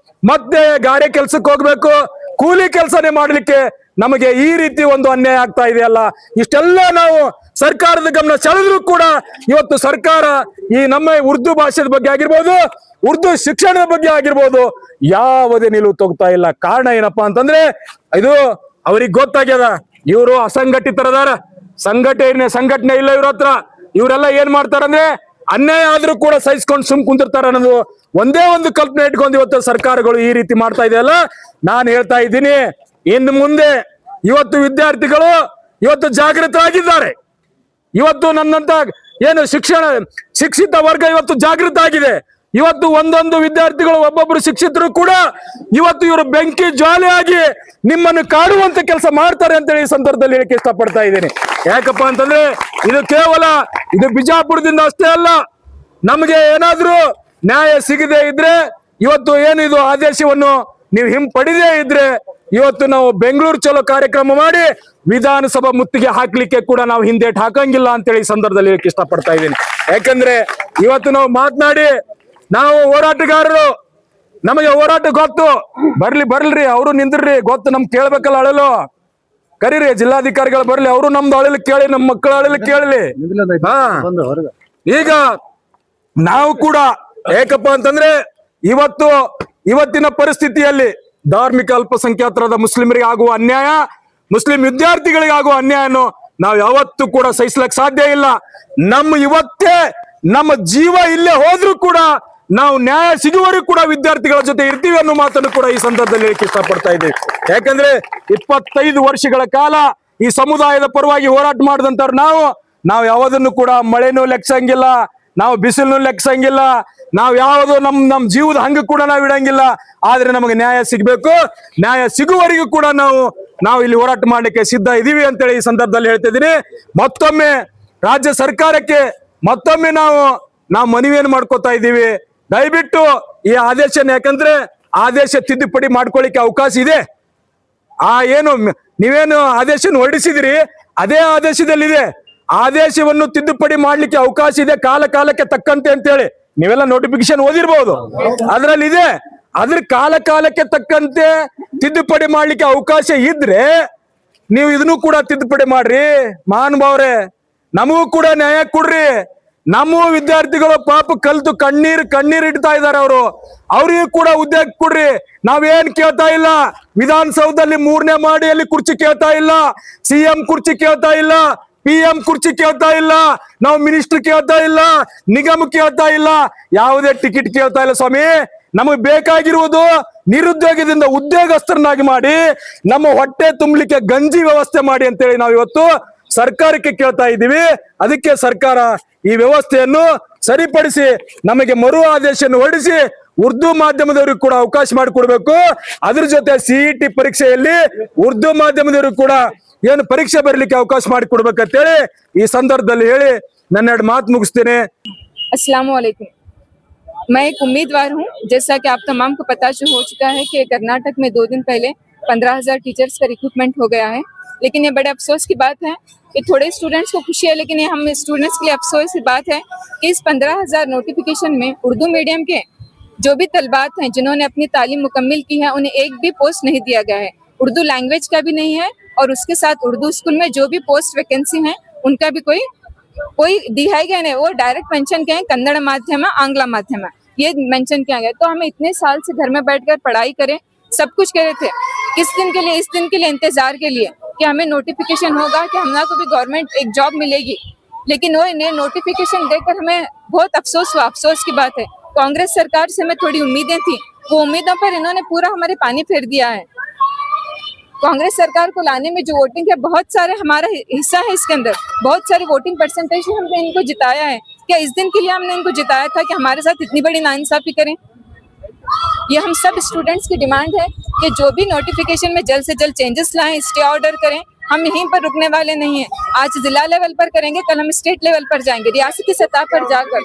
ಮತ್ತೆ ಗಾರೆ ಕೆಲ್ಸಕ್ಕೆ ಹೋಗ್ಬೇಕು, ಕೂಲಿ ಕೆಲಸನೇ ಮಾಡ್ಲಿಕ್ಕೆ ನಮಗೆ ಈ ರೀತಿ ಒಂದು ಅನ್ಯಾಯ ಆಗ್ತಾ ಇದೆಯಲ್ಲ. ಇಷ್ಟೆಲ್ಲ ನಾವು ಸರ್ಕಾರದ ಗಮನ ಸೆಳೆದ್ರು ಕೂಡ ಇವತ್ತು ಸರ್ಕಾರ ಈ ನಮ್ಮ ಉರ್ದು ಭಾಷೆದ ಬಗ್ಗೆ ಆಗಿರ್ಬೋದು, ಉರ್ದು ಶಿಕ್ಷಣದ ಬಗ್ಗೆ ಆಗಿರ್ಬೋದು ಯಾವುದೇ ನಿಲುವು ತಗೋತಾ ಇಲ್ಲ. ಕಾರಣ ಏನಪ್ಪಾ ಅಂತಂದ್ರೆ ಇದು ಅವ್ರಿಗೆ ಗೊತ್ತಾಗ್ಯದ, ಇವರು ಅಸಂಘಟಿತರದಾರ, ಸಂಘಟನೆ ಇಲ್ಲ ಇವ್ರ ಹತ್ರ. ಇವರೆಲ್ಲ ಏನ್ ಮಾಡ್ತಾರಂದ್ರೆ ಅನ್ಯಾಯ ಆದ್ರೂ ಕೂಡ ಸಹಿಸ್ಕೊಂಡು ಸುಮ್ ಕುಂತಿರ್ತಾರ ಅನ್ನೋದು ಒಂದೇ ಒಂದು ಕಲ್ಪನೆ ಇಟ್ಕೊಂಡು ಇವತ್ತು ಸರ್ಕಾರಗಳು ಈ ರೀತಿ ಮಾಡ್ತಾ ಇದೆಯಲ್ಲ. ನಾನು ಹೇಳ್ತಾ ಇದ್ದೀನಿ, ಇನ್ನು ಮುಂದೆ ಇವತ್ತು ವಿದ್ಯಾರ್ಥಿಗಳು ಇವತ್ತು ಜಾಗೃತರಾಗಿದ್ದಾರೆ. ಇವತ್ತು ನನ್ನಂತ ಏನು ಶಿಕ್ಷಿತ ವರ್ಗ ಇವತ್ತು ಜಾಗೃತ ಆಗಿದೆ. ಇವತ್ತು ಒಂದೊಂದು ವಿದ್ಯಾರ್ಥಿಗಳು ಒಬ್ಬೊಬ್ರು ಶಿಕ್ಷಿತರು ಕೂಡ ಇವತ್ತು ಇವರು ಬೆಂಕಿ ಜ್ವಾಲೆಯಾಗಿ ನಿಮ್ಮನ್ನು ಕಾಡುವಂತ ಕೆಲಸ ಮಾಡ್ತಾರೆ ಅಂತೇಳಿ ಈ ಸಂದರ್ಭದಲ್ಲಿ ಹೇಳಕ್ಕೆ ಇಷ್ಟಪಡ್ತಾ ಇದ್ದೀನಿ. ಯಾಕಪ್ಪ ಅಂತಂದ್ರೆ ಇದು ಬಿಜಾಪುರದಿಂದ ಅಷ್ಟೇ ಅಲ್ಲ, ನಮಗೆ ಏನಾದ್ರೂ ನ್ಯಾಯ ಸಿಗದೆ ಇದ್ರೆ ಇವತ್ತು ಏನು ಇದು ಆದೇಶವನ್ನು ನೀವು ಹಿಂಪಡಿದೇ ಇದ್ರೆ ಇವತ್ತು ನಾವು ಬೆಂಗಳೂರು ಚಲೋ ಕಾರ್ಯಕ್ರಮ ಮಾಡಿ ವಿಧಾನಸಭಾ ಮುತ್ತಿಗೆ ಹಾಕ್ಲಿಕ್ಕೆ ಕೂಡ ನಾವು ಹಿಂದೇಟ್ ಹಾಕಂಗಿಲ್ಲ ಅಂತೇಳಿ ಈ ಸಂದರ್ಭದಲ್ಲಿ ಹೇಳಕ್ಕೆ ಇಷ್ಟಪಡ್ತಾ ಇದ್ದೀನಿ. ಯಾಕಂದ್ರೆ ಇವತ್ತು ನಾವು ಮಾತನಾಡಿ ನಾವು ಹೋರಾಟಗಾರರು, ನಮಗೆ ಹೋರಾಟ ಗೊತ್ತು, ಬರ್ಲಿ ಅವರು ನಿಂದ್ರಿ, ಗೊತ್ತು, ನಮ್ಗೆ ಕೇಳ್ಬೇಕಲ್ಲ, ಅಳಲು ಕರೀರಿ, ಜಿಲ್ಲಾಧಿಕಾರಿಗಳು ಬರ್ಲಿ, ಅವರು ನಮ್ದು ಅಳಲು ಕೇಳಿ, ನಮ್ಮ ಮಕ್ಕಳ ಅಳಲು ಕೇಳಲಿ. ಈಗ ನಾವು ಕೂಡ ಏಕಪ್ಪ ಅಂತಂದ್ರೆ ಇವತ್ತಿನ ಪರಿಸ್ಥಿತಿಯಲ್ಲಿ ಧಾರ್ಮಿಕ ಅಲ್ಪಸಂಖ್ಯಾತರಾದ ಮುಸ್ಲಿಮರಿಗೆ ಆಗುವ ಅನ್ಯಾಯ, ಮುಸ್ಲಿಂ ವಿದ್ಯಾರ್ಥಿಗಳಿಗೆ ಆಗುವ ಅನ್ಯಾಯನು ನಾವು ಯಾವತ್ತೂ ಕೂಡ ಸಹಿಸ್ಲಕ್ ಸಾಧ್ಯ ಇಲ್ಲ. ನಮ್ಮ ಜೀವ ಇಲ್ಲೇ ಹೋದ್ರೂ ಕೂಡ ನಾವು ನ್ಯಾಯ ಸಿಗುವವರೆಗೂ ಕೂಡ ವಿದ್ಯಾರ್ಥಿಗಳ ಜೊತೆ ಇರ್ತೀವಿ ಅನ್ನೋ ಮಾತನ್ನು ಕೂಡ ಈ ಸಂದರ್ಭದಲ್ಲಿ ಹೇಳಕ್ಕೆ ಇಷ್ಟಪಡ್ತಾ ಇದ್ದೀವಿ. ಯಾಕಂದ್ರೆ 25 ವರ್ಷಗಳ ಕಾಲ ಈ ಸಮುದಾಯದ ಪರವಾಗಿ ಹೋರಾಟ ಮಾಡಿದಂತವ್ರು ನಾವು ಯಾವುದನ್ನು ಕೂಡ ಮಳೆನೂ ಲೆಕ್ಸಂಗಿಲ್ಲ, ನಾವು ಬಿಸಿಲನ್ನು ಲೆಕ್ಸಂಗಿಲ್ಲ, ನಾವು ಯಾವುದು ನಮ್ ಜೀವದ ಹಂಗ ಕೂಡ ನಾವು ಇಡಂಗಿಲ್ಲ. ಆದ್ರೆ ನಮಗೆ ನ್ಯಾಯ ಸಿಗ್ಬೇಕು, ನ್ಯಾಯ ಸಿಗುವವರೆಗೂ ಕೂಡ ನಾವು ಇಲ್ಲಿ ಹೋರಾಟ ಮಾಡ್ಲಿಕ್ಕೆ ಸಿದ್ಧ ಇದೀವಿ ಅಂತೇಳಿ ಈ ಸಂದರ್ಭದಲ್ಲಿ ಹೇಳ್ತಿದ್ದೀನಿ. ಮತ್ತೊಮ್ಮೆ ರಾಜ್ಯ ಸರ್ಕಾರಕ್ಕೆ ನಾವು ಮನವಿಯನ್ನು ಮಾಡ್ಕೋತಾ ಇದ್ದೀವಿ, ದಯವಿಟ್ಟು ಈ ಆದೇಶನ, ಯಾಕಂದ್ರೆ ಆದೇಶ ತಿದ್ದುಪಡಿ ಮಾಡ್ಕೊಳ್ಳಿಕ್ಕೆ ಅವಕಾಶ ಇದೆ. ನೀವೇನು ಆದೇಶ ಹೊರಡಿಸಿದಿರಿ ಅದೇ ಆದೇಶದಲ್ಲಿದೆ, ಆದೇಶವನ್ನು ತಿದ್ದುಪಡಿ ಮಾಡ್ಲಿಕ್ಕೆ ಅವಕಾಶ ಇದೆ ಕಾಲಕ್ಕೆ ತಕ್ಕಂತೆ ಅಂತೇಳಿ ನೀವೆಲ್ಲ ನೋಟಿಫಿಕೇಶನ್ ಓದಿರ್ಬೋದು, ಅದ್ರಲ್ಲಿ ಇದೆ. ಅದ್ರ ಕಾಲಕ್ಕೆ ತಕ್ಕಂತೆ ತಿದ್ದುಪಡಿ ಮಾಡ್ಲಿಕ್ಕೆ ಅವಕಾಶ ಇದ್ರೆ ನೀವು ಇದನ್ನು ಕೂಡ ತಿದ್ದುಪಡಿ ಮಾಡ್ರಿ ಮಹಾನುಭಾವ್ರೆ, ನಮಗೂ ಕೂಡ ನ್ಯಾಯ ಕೊಡ್ರಿ. ನಮ್ಮ ವಿದ್ಯಾರ್ಥಿಗಳು ಪಾಪ ಕಲ್ತು ಕಣ್ಣೀರ್ ಇಡ್ತಾ ಇದಾರೆ, ಅವ್ರಿಗೂ ಕೂಡ ಉದ್ಯೋಗ ಕೊಡ್ರಿ. ನಾವೇನ್ ಕೇಳ್ತಾ ಇಲ್ಲ, ವಿಧಾನಸೌಧದಲ್ಲಿ 3ನೇ ಮಾಡಿಯಲ್ಲಿ ಕುರ್ಚಿ ಕೇಳ್ತಾ ಇಲ್ಲ, CM ಕುರ್ಚಿ ಕೇಳ್ತಾ ಇಲ್ಲ, PM ಕುರ್ಚಿ ಕೇಳ್ತಾ ಇಲ್ಲ, ನಾವು ಮಿನಿಸ್ಟರ್ ಕೇಳ್ತಾ ಇಲ್ಲ, ನಿಗಮ ಕೇಳ್ತಾ ಇಲ್ಲ, ಯಾವುದೇ ಟಿಕೆಟ್ ಕೇಳ್ತಾ ಇಲ್ಲ ಸ್ವಾಮಿ. ನಮಗೆ ಬೇಕಾಗಿರುವುದು ನಿರುದ್ಯೋಗದಿಂದ ಉದ್ಯೋಗಸ್ಥರನ್ನಾಗಿ ಮಾಡಿ ನಮ್ಮ ಹೊಟ್ಟೆ ತುಂಬಲಿಕ್ಕೆ ಗಂಜಿ ವ್ಯವಸ್ಥೆ ಮಾಡಿ ಅಂತೇಳಿ ನಾವು ಇವತ್ತು ಸರ್ಕಾರಕ್ಕೆ ಕೇಳ್ತಾ ಇದ್ದೀವಿ. ಅದಕ್ಕೆ ಸರ್ಕಾರ ಈ ವ್ಯವಸ್ಥೆಯನ್ನು ಸರಿಪಡಿಸಿ ನಮಗೆ ಮರು ಆದೇಶವನ್ನು ಹೊರಡಿಸಿ ಉರ್ದು ಮಾಧ್ಯಮದವರಿಗೂ ಕೂಡ ಅವಕಾಶ ಮಾಡಿಕೊಡ್ಬೇಕು. ಅದ್ರ ಜೊತೆ ಸಿಇಟಿ ಪರೀಕ್ಷೆಯಲ್ಲಿ ಉರ್ದು ಮಾಧ್ಯಮದವರಿಗೂ ಕೂಡ ಏನು ಪರೀಕ್ಷೆ ಬರಲಿಕ್ಕೆ ಅವಕಾಶ ಮಾಡಿಕೊಡ್ಬೇಕಂತೇಳಿ ಈ ಸಂದರ್ಭದಲ್ಲಿ ಹೇಳಿ ನನ್ನ ಎರಡು ಮಾತು ಮುಗಿಸ್ತೇನೆ. अस्सलाम वालेकुम। मैं एक उम्मीदवार हूं। जैसा कि आप तमाम को पता हो चुका है कि कर्नाटक में 2 दिन पहले 15,000 टीचर्स का रिक्रूटमेंट हो गया है। लेकिन ये बड़े अफसोस की बात है कि थोड़े स्टूडेंट्स को खुशी है, लेकिन ये हम स्टूडेंट्स के लिए अफसोस की बात है कि इस 15,000 नोटिफिकेशन में उर्दू मीडियम के जो भी तलबात हैं जिन्होंने अपनी तालीम मुकम्मिल की है उन्हें एक भी पोस्ट नहीं दिया गया है। उर्दू लैंग्वेज का भी नहीं है और उसके साथ उर्दू स्कूल में जो भी पोस्ट वैकेंसी हैं उनका भी कोई दिखाई गया नहीं। वो डायरेक्ट मेंशन किया है कन्नड़ माध्यम आंग्ला माध्यम ये मेंशन किया गया। तो हमें इतने साल से घर में बैठकर पढ़ाई करें, सब कुछ करे थे, किस दिन के लिए, इस दिन के लिए इंतजार के लिए कि हमें नोटिफिकेशन होगा कि हम को भी गवर्नमेंट एक जॉब मिलेगी। लेकिन वो इन्हें नोटिफिकेशन देकर हमें बहुत अफसोस हुआ। अफसोस की बात है, कांग्रेस सरकार से हमें थोड़ी उम्मीदें थी, वो उम्मीदों पर इन्होंने पूरा हमारे पानी फेर दिया है। कांग्रेस सरकार को लाने में जो वोटिंग है बहुत सारे हमारा हिस्सा है, इसके अंदर बहुत सारे वोटिंग परसेंटेज से हमने इनको जिताया है। क्या इस दिन के लिए हमने इनको जिताया था कि हमारे साथ इतनी बड़ी नाइंसाफी करें? ये हम सब स्टूडेंट्स की डिमांड है कि जो भी नोटिफिकेशन में जल्द से जल्द चेंजेस लाएं, स्टे ऑर्डर करें। हम यहीं पर रुकने वाले नहीं हैं। आज जिला लेवल पर करेंगे, कल हम स्टेट लेवल पर जाएंगे, रियासती सतह पर जाकर।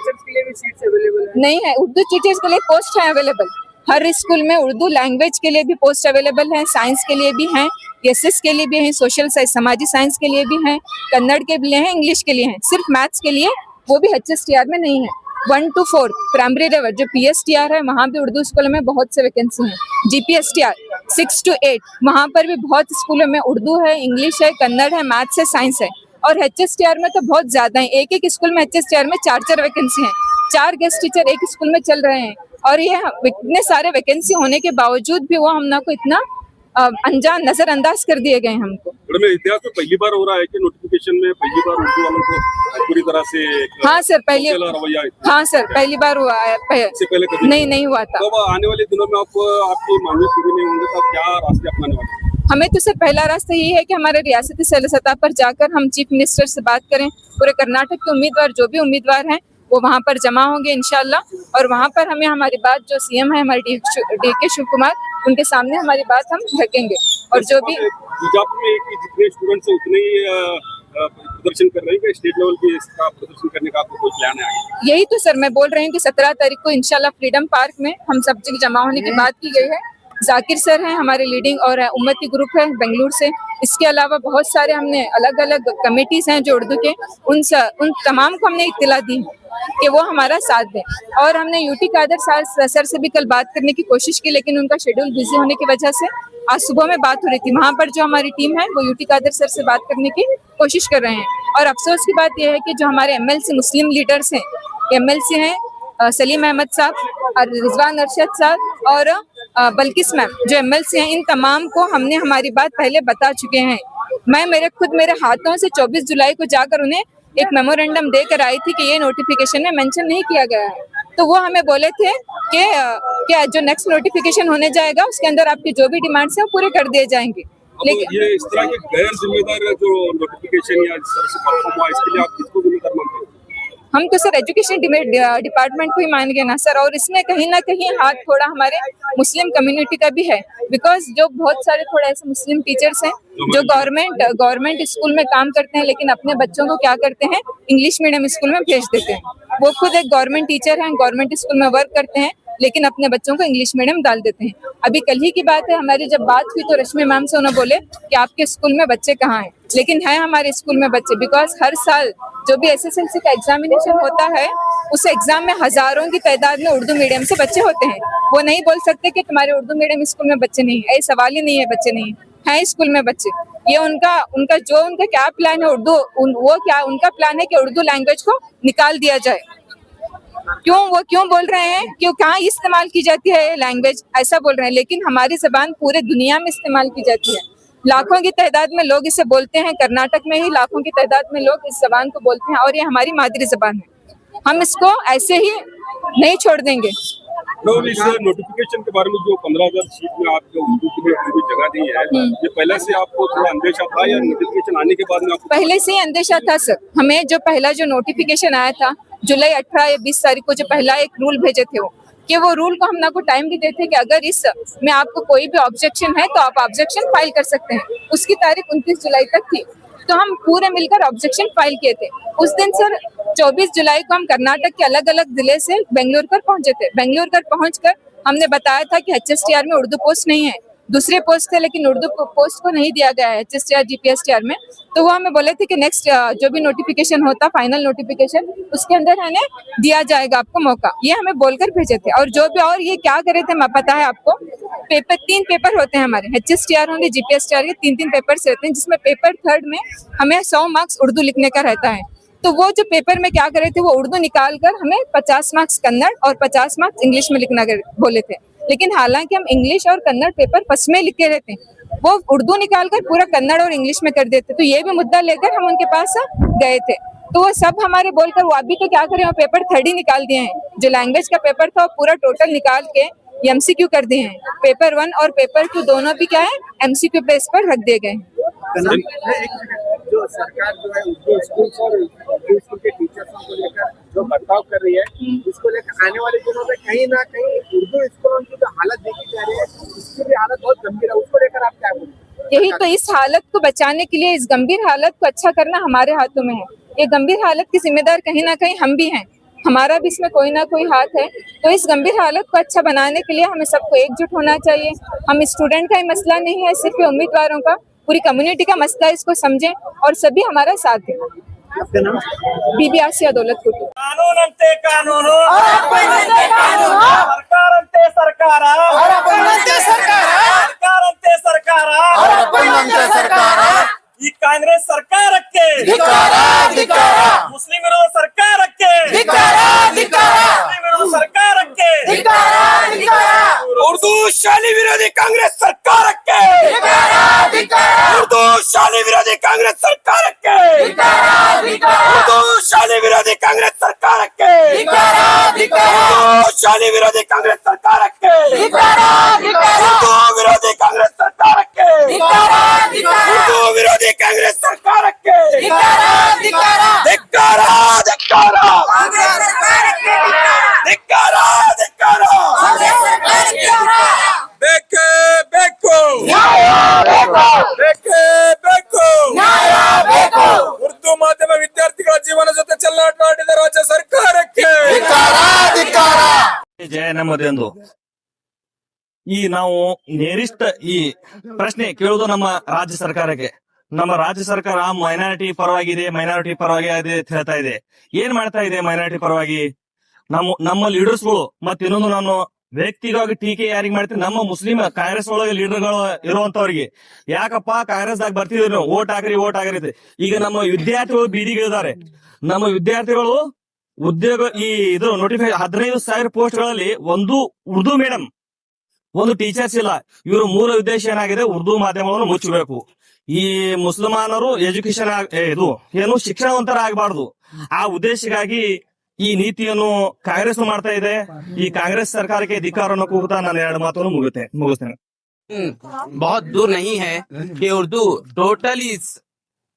नहीं है, उर्दू टीचर्स के लिए पोस्ट है अवेलेबल। हर स्कूल में उर्दू लैंग्वेज के लिए भी पोस्ट अवेलेबल है, साइंस के लिए भी हैं, एसएस के लिए भी हैं, सोशल साइंस समाजी साइंस के लिए भी हैं, कन्नड़ के लिए हैं, इंग्लिश के लिए हैं। सिर्फ मैथ्स के लिए वो भी HSTR में नहीं है। 1 to 4 प्राइमरी लेवल जो PSTR है वहाँ भी उर्दू स्कूलों में बहुत से वैकेंसी हैं। GPSTR 6 to 8 वहाँ पर भी बहुत स्कूलों में उर्दू है, इंग्लिश है, कन्नड़ है, मैथ्स है, साइंस है। और HSTR में तो बहुत ज्यादा है, एक एक स्कूल में HSTR में 4 वैकेंसी हैं। 4 गेस्ट टीचर एक स्कूल में चल रहे हैं। और ये इतने सारे वैकेंसी होने के बावजूद भी वो हम को इतना अनजान नजरअंदाज कर दिए गए हमको। इतिहास में पहली बार हो रहा है कि नोटिफिकेशन में पहली बार उर्दू वालों को पूरी तरह से हाँ सर पहली बार हुआ है। इससे पहले कभी नहीं हुआ था। तो आने वाले दिनों में आपकी मांगे पूरी नहीं होंगे तो आप क्या रास्ते अपनाने वाले हैं? हमें तो सर पहला रास्ता यही है कि हमारे रियासती सतह पर जाकर हम चीफ मिनिस्टर से बात करें। पूरे कर्नाटक के उम्मीदवार जो भी उम्मीदवार हैं वो वहाँ पर जमा होंगे इंशाल्लाह, और वहाँ पर हमें हमारी बात जो सीएम है हमारे DK शिव कुमार उनके सामने हमारी बात हम रखेंगे। और जो भी बीजापुर में जितने स्टूडेंट्स हैं उतने ही प्रदर्शन कर रहे हैं, स्टेट लेवल पे इसका प्रदर्शन करने का आपको कोई प्लान है आगे? यही तो सर मैं बोल रही हूँ कि 17 तारीख को इंशाल्लाह फ्रीडम पार्क में हम सब जगह जमा होने की बात की गई है। जाकिर सर हैं हमारे लीडिंग और उम्मती ग्रुप है बेंगलुरु से। इसके अलावा बहुत सारे हमने अलग अलग कमेटीज हैं जो उर्दू के, उन तमाम को हमने इत्तला दी है कि वो हमारा साथ दें। और हमने यूटी कादर सर से भी कल बात करने की कोशिश की, लेकिन उनका शेड्यूल बिजी होने की वजह से आज सुबह में बात हो रही थी। वहाँ पर जो हमारी टीम है वो यूटी कादर सर से बात करने की कोशिश कर रहे हैं। और अफसोस की बात यह है कि जो हमारे MLC मुस्लिम लीडर्स हैं, MLC हैं सलीम अहमद साहब, रिजवान अरशद साहब और बल्किस मैम जो MLC हैं, इन तमाम को हमने हमारी बात पहले बता चुके हैं। मैं मेरे हाथों से 24 जुलाई को जाकर उन्हें एक मेमोरेंडम देकर आई थी कि ये नोटिफिकेशन में मेंशन नहीं किया गया है। तो वो हमें बोले थे कि जो नेक्स्ट नोटिफिकेशन होने जाएगा उसके अंदर आपकी जो भी डिमांड्स हैं वो पूरे कर दिए जाएंगे। लेकिन ये इस तरह के गैर जिम्मेदार जो नोटिफिकेशन या इस तरह से परफॉर्म हुआ, इसके लिए आप किसको जिम्मेदार मानते हैं? हम तो सर एजुकेशन डिपार्टमेंट को ही मानेंगे ना सर। और इसमें कहीं ना कहीं हाथ थोड़ा हमारे मुस्लिम कम्युनिटी का भी है, बिकॉज जो बहुत सारे थोड़े ऐसे मुस्लिम टीचर्स हैं जो गवर्नमेंट स्कूल में काम करते हैं, लेकिन अपने बच्चों को क्या करते हैं इंग्लिश मीडियम स्कूल में भेज देते हैं। वो खुद एक गवर्नमेंट टीचर हैं, गवर्नमेंट स्कूल में वर्क करते हैं, लेकिन अपने बच्चों को इंग्लिश मीडियम डाल देते हैं। अभी कल ही की बात है, हमारी जब बात हुई तो रश्मि मैम से उन्होंने बोले कि आपके स्कूल में बच्चे कहाँ हैं, लेकिन है हमारे स्कूल में बच्चे। बिकॉज हर साल जो भी SSLC का एग्जामिनेशन होता है उस एग्जाम में हजारों की तादाद में उर्दू मीडियम से बच्चे होते हैं। वो नहीं बोल सकते कि तुम्हारे उर्दू मीडियम स्कूल में बच्चे नहीं है, सवाल ही नहीं है बच्चे नहीं है स्कूल में बच्चे। ये उनका क्या प्लान है उनका प्लान है कि उर्दू लैंग्वेज को निकाल दिया जाए। क्यों बोल रहे हैं क्यों कहाँ इस्तेमाल की जाती है ये लैंग्वेज, ऐसा बोल रहे हैं। लेकिन हमारी जबान पूरे दुनिया में इस्तेमाल की जाती है, लाखों की तादाद में लोग इसे बोलते हैं। कर्नाटक में ही लाखों की तादाद में लोग इस जबान को बोलते हैं और ये हमारी मादरी जबान है। हम इसको ऐसे ही नहीं छोड़ देंगे। इस नोटिफिकेशन के बारे में जो 15,000 सीट में आप जो उर्दू के लिए पूरी जगह दी है, ये पहले से आपको थोड़ा अंदेशा था या नोटिफिकेशन आने के बाद में आपको? पहले से ही अंदेशा था सर। हमें जो पहला जो नोटिफिकेशन आया था जुलाई 18 या 20 तारीख को जो पहला एक रूल भेजे थे वो कि वो रूल को हम ना को टाइम भी देते कि अगर इस में आपको कोई भी ऑब्जेक्शन है तो आप ऑब्जेक्शन फाइल कर सकते हैं। उसकी तारीख 29 जुलाई तक थी, तो हम पूरे मिलकर ऑब्जेक्शन फाइल किए थे। उस दिन सर 24 जुलाई को हम कर्नाटक के अलग अलग जिले से बेंगलुरु कर पहुंचे थे। बेंगलुरु कर पहुंचकर हमने बताया था कि HSTR में उर्दू पोस्ट नहीं है, दूसरे पोस्ट थे लेकिन उर्दू पोस्ट को नहीं दिया गया है HSTR GPSTR में। तो वो हमें बोले थे कि नेक्स्ट जो भी नोटिफिकेशन होता, फाइनल नोटिफिकेशन, उसके अंदर हमें दिया जाएगा आपको मौका, ये हमें बोलकर भेजे थे। और जो भी और ये क्या करे थे पता है आपको, पेपर 3 पेपर होते हैं हमारे HSTR होंगे GPSTR के 3 पेपर्स रहते हैं, जिसमें पेपर 3 में हमें 100 मार्क्स उर्दू लिखने का रहता है। तो वो जो पेपर में क्या करे थे, वो उर्दू निकाल कर हमें 50 मार्क्स कन्नड़ और 50 मार्क्स इंग्लिश में लिखना बोले थे। लेकिन हालांकि हम इंग्लिश और कन्नड़ पेपर फर्स्ट में लिख के रहते, वो उर्दू निकाल कर पूरा कन्नड़ और इंग्लिश में कर देते। तो ये भी मुद्दा लेकर हम उनके पास गए थे, तो वो सब हमारे बोलकर वो अभी तो क्या करें, वो पेपर 3 ही निकाल दिए हैं। जो लैंग्वेज का पेपर था वो पूरा टोटल निकाल के MCQ कर दिए हैं। पेपर 1 और पेपर 2 दोनों भी क्या है MCQ बेस पर रख दिए गए हैं। जो सरकार जो है उर्दू स्कूल और उर्दू स्कूल के टीचर्स को लेकर जो बर्ताव कर रही है, इसको लेकर आने वाले दिनों में कहीं ना कहीं उर्दू स्कूलों की जो हालत देखी जा रही है, उसकी भी हालत बहुत गंभीर है। उसको लेकर आप क्या बोलेंगे? यही तो, इस हालत को बचाने के लिए, इस गंभीर हालत को अच्छा करना हमारे हाथों में है। ये गंभीर हालत की जिम्मेदार कहीं ना कहीं हम भी हैं, हमारा भी इसमें कोई ना कोई हाथ है। तो इस गंभीर हालत को अच्छा बनाने के लिए हमें सबको एकजुट होना चाहिए। हम स्टूडेंट का ही मसला नहीं है, सिर्फ उम्मीदवारों का, पूरी कम्युनिटी का मसला, इसको समझें और सभी हमारा साथ दें। बीबी आसिया दौलत कुटु। ಕಾನೂನಂತೆ ಕಾನೂನು ಸರ್ಕಾರಂತೆ ಸರ್ಕಾರ ಸರ್ಕಾರಂತೆ ಸರ್ಕಾರ ಈ ಕಾಂಗ್ರೆಸ್ ಸರ್ಕಾರಕ್ಕೆ ಮುಸ್ಲಿಂ ವಿರೋಧ ಸರ್ಕಾರಕ್ಕೆ ಮುಸ್ಲಿಂ ವಿರೋಧ ಸರ್ಕಾರಕ್ಕೆ ಉರ್ದು ಶಾಲಿ ವಿರೋಧಿ ಕಾಂಗ್ರೆಸ್ ಸರ್ಕಾರಕ್ಕೆ ಉರ್ದು ಶಾಲಿ ವಿರೋಧಿ ಕಾಂಗ್ರೆಸ್ ಸರ್ಕಾರಕ್ಕೆ ಉರ್ದು ಶಾಲಿ ವಿರೋಧಿ ಕಾಂಗ್ರೆಸ್ ಸರ್ಕಾರಕ್ಕೆ ಉರ್ದು ಶಾಲಿ ವಿರೋಧಿ ಕಾಂಗ್ರೆಸ್ ಸರ್ಕಾರಕ್ಕೆ ಉರ್ದು ವಿರೋಧಿ ಕಾಂಗ್ರೆಸ್ ಸರ್ಕಾರಕ್ಕೆ ಉರ್ದು ವಿರೋಧಿ ಕಾಂಗ್ರೆಸ್ ಸರ್ಕಾರಕ್ಕೆ ಧಿಕ್ಕಾರ ಧಿಕ್ಕಾರ ಧಿಕ್ಕಾರ ಧಿಕ್ಕಾರ ಬೇಕೇ ಬೇಕು ಬೇಕೇ ಬೇಕು ಉರ್ದು ಮಾಧ್ಯಮ ವಿದ್ಯಾರ್ಥಿಗಳ ಜೀವನ ಜೊತೆ ಚೆಲ್ಲಾಟ ಆಡಿದ ರಾಜ್ಯ ಸರ್ಕಾರಕ್ಕೆ ಜಯ ನಮ್ಮದೆಂದು ಈ ನಾವು ನೇರಿಷ್ಟ ಈ ಪ್ರಶ್ನೆ ಕೇಳುವುದು ನಮ್ಮ ರಾಜ್ಯ ಸರ್ಕಾರಕ್ಕೆ. ನಮ್ಮ ರಾಜ್ಯ ಸರ್ಕಾರ ಮೈನಾರಿಟಿ ಪರವಾಗಿದೆ ಅಂತ ಹೇಳ್ತಾ ಇದೆ. ಏನ್ ಮಾಡ್ತಾ ಇದೆ ಮೈನಾರಿಟಿ ಪರವಾಗಿ? ನಮ್ಮ ಲೀಡರ್ಸ್ಗಳು ಮತ್ತೆ ಇನ್ನೊಂದು ನಾನು ವ್ಯಕ್ತಿಗಾಗಿ ಟೀಕೆ ಯಾರಿಗೆ ಮಾಡ್ತೀನಿ, ನಮ್ಮ ಮುಸ್ಲಿಂ ಕಾಂಗ್ರೆಸ್ ಒಳಗೆ ಲೀಡರ್ಗಳು ಇರುವಂತವ್ರಿಗೆ, ಯಾಕಪ್ಪ ಕಾಂಗ್ರೆಸ್ದಾಗ ಬರ್ತಿದ್ರು ನೀವು, ಓಟ್ ಹಾಕ್ರಿ ಈಗ ನಮ್ಮ ವಿದ್ಯಾರ್ಥಿಗಳು ಬೀದಿಗಿಳಿದಾರೆ. ನಮ್ಮ ವಿದ್ಯಾರ್ಥಿಗಳು ಉದ್ಯೋಗ ಇದು ನೋಟಿಫಿಕೇಶನ್ 15,000 ಪೋಸ್ಟ್ ಗಳಲ್ಲಿ ಒಂದು ಉರ್ದು ಮೀಡಿಯಂ, ಒಂದು ಟೀಚರ್ಸ್ ಇಲ್ಲ. ಇವರು ಮೂಲ ಉದ್ದೇಶ ಏನಾಗಿದೆ, ಉರ್ದು ಮಾಧ್ಯಮವನ್ನು ಮುಚ್ಚಬೇಕು. ಈ ಮುಸಲ್ಮಾನರು ಎಜುಕೇಶನ್ ಇದು ಏನು ಶಿಕ್ಷಣವಂತರಾಗಬಾರ್ದು. ಆ ಉದ್ದೇಶಕ್ಕಾಗಿ ಈ ನೀತಿಯನ್ನು ಕಾಂಗ್ರೆಸ್ ಮಾಡ್ತಾ ಇದೆ. ಈ ಕಾಂಗ್ರೆಸ್ ಸರ್ಕಾರಕ್ಕೆ ಧಿಕ್ಕಾರವನ್ನು ಕೂಗುತ್ತಾ ನಾನು 2 ಮಾತನ್ನು ಮುಗಿಸ್ತೇನೆ. बहुत दूर नहीं है कि उर्दू टोटली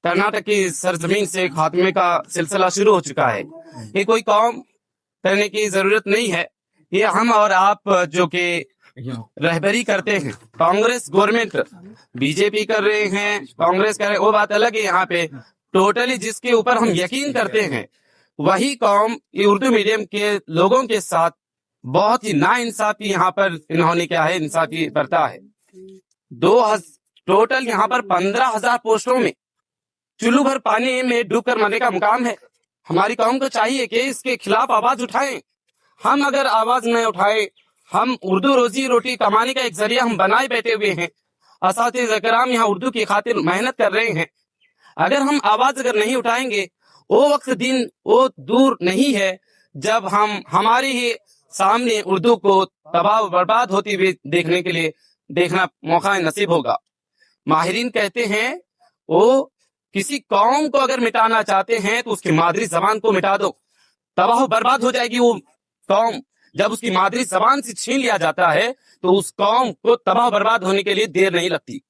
कर्नाटक की सरजमीन से खात्मे का सिलसिला शुरू हो चुका है। ये कोई कौम करने की जरूरत नहीं है, ये हम और आप जो कि रहबरी करते हैं। कांग्रेस गवर्नमेंट बीजेपी कर रहे हैं, कांग्रेस कर रहे, वो बात अलग है। यहाँ पे टोटली जिसके ऊपर हम यकीन करते हैं वही कौम ये उर्दू मीडियम के लोगों के साथ बहुत ही नाइंसाफी यहाँ पर इन्होंने क्या है इंसाफी बरता है। टोटल यहाँ पर 15,000 पोस्टों में चुल्लू भर पानी में डूब कर मरने का मुकाम है। हमारी कौम को चाहिए कि इसके खिलाफ आवाज उठाएं। हम अगर आवाज न उठाएं, हम उर्दू रोजी रोटी कमाने का एक जरिया हम बनाए बैठे हुए हैं। असातिज़ा कराम यहाँ उर्दू की खातिर मेहनत कर रहे हैं। अगर हम आवाज अगर नहीं उठाएंगे, वो वक्त दिन वो दूर नहीं है जब हम हमारे ही सामने उर्दू को तबाह बर्बाद होती हुई देखने के लिए देखना मौका नसीब होगा। माहिरीन कहते हैं वो किसी कौम को अगर मिटाना चाहते हैं तो उसकी मादरी जबान को मिटा दो, तबाह बर्बाद हो जाएगी वो कौम। जब उसकी मादरी जबान से छीन लिया जाता है तो उस कौम को तबाह बर्बाद होने के लिए देर नहीं लगती।